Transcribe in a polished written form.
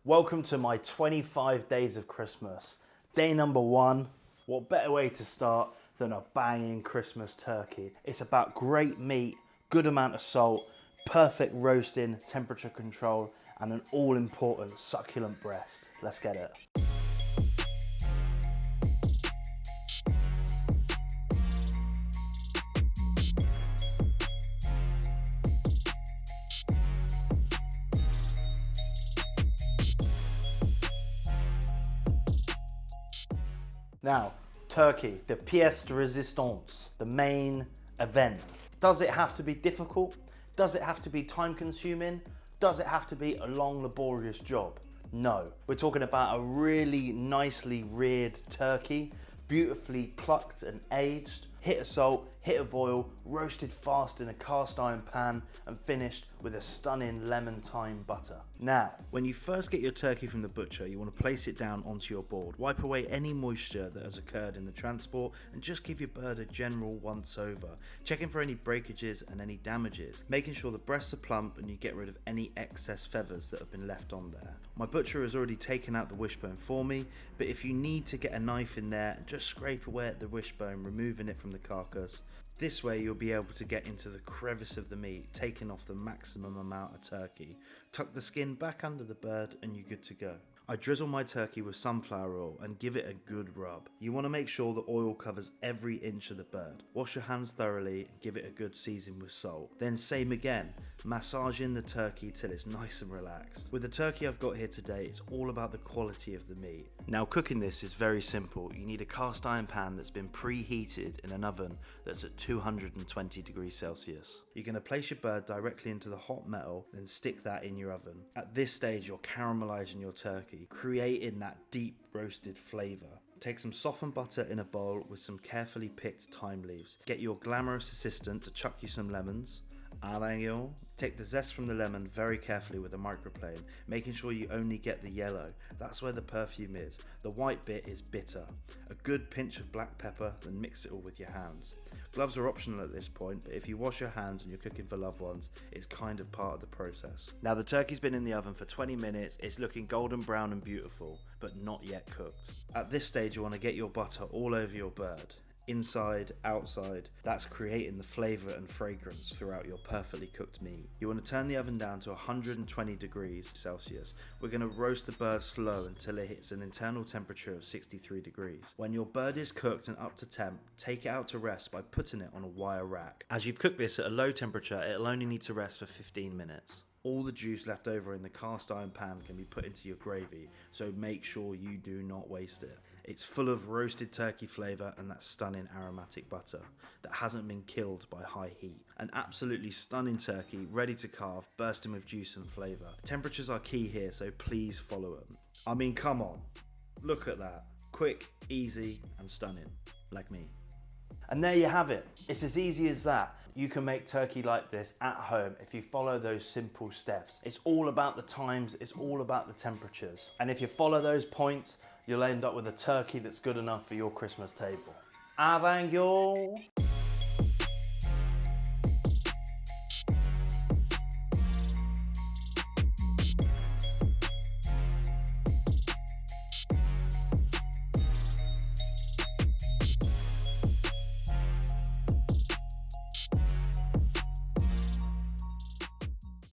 Welcome to my 25 days of Christmas. Day number 1. What better way to start than a banging Christmas turkey? It's about great meat, good amount of salt, perfect roasting, temperature control, and an all-important succulent breast. Let's get it. Now, turkey, the pièce de résistance, the main event. Does it have to be difficult? Does it have to be time consuming? Does it have to be a long, laborious job? No. We're talking about a really nicely reared turkey, beautifully plucked and aged, hit of salt, hit of oil, roasted fast in a cast iron pan and finished with a stunning lemon thyme butter. Now, when you first get your turkey from the butcher, you want to place it down onto your board, wipe away any moisture that has occurred in the transport and just give your bird a general once over, checking for any breakages and any damages, making sure the breasts are plump and you get rid of any excess feathers that have been left on there. My butcher has already taken out the wishbone for me, but if you need to get a knife in there and just scrape away at the wishbone, removing it from the carcass. This way you'll be able to get into the crevice of the meat, taking off the maximum amount of turkey. Tuck the skin back under the bird and you're good to go. I drizzle my turkey with sunflower oil and give it a good rub. You want to make sure the oil covers every inch of the bird. Wash your hands thoroughly and give it a good season with salt. Then same again, massaging the turkey till it's nice and relaxed. With the turkey I've got here today, it's all about the quality of the meat. Now cooking this is very simple. You need a cast iron pan that's been preheated in an oven that's at 220 degrees Celsius. You're going to place your bird directly into the hot metal, then stick that in your oven. At this stage you're caramelizing your turkey, creating that deep roasted flavour. Take some softened butter in a bowl with some carefully picked thyme leaves. Get your glamorous assistant to chuck you some lemons. Take the zest from the lemon very carefully with a microplane, making sure you only get the yellow. That's where the perfume is. The white bit is bitter. A good pinch of black pepper, then mix it all with your hands. Gloves are optional at this point, but if you wash your hands and you're cooking for loved ones, it's kind of part of the process. Now the turkey's been in the oven for 20 minutes, it's looking golden brown and beautiful, but not yet cooked. At this stage you want to get your butter all over your bird. Inside, outside, that's creating the flavour and fragrance throughout your perfectly cooked meat. You want to turn the oven down to 120 degrees Celsius. We're going to roast the bird slow until it hits an internal temperature of 63 degrees. When your bird is cooked and up to temp, take it out to rest by putting it on a wire rack. As you've cooked this at a low temperature, it'll only need to rest for 15 minutes. All the juice left over in the cast iron pan can be put into your gravy, so make sure you do not waste it. It's full of roasted turkey flavour and that stunning aromatic butter that hasn't been killed by high heat. An absolutely stunning turkey, ready to carve, bursting with juice and flavour. Temperatures are key here, so please follow them. I mean, come on, look at that. Quick, easy and stunning, like me. And there you have it. It's as easy as that. You can make turkey like this at home if you follow those simple steps. It's all about the times, it's all about the temperatures. And if you follow those points, you'll end up with a turkey that's good enough for your Christmas table. Avangyo!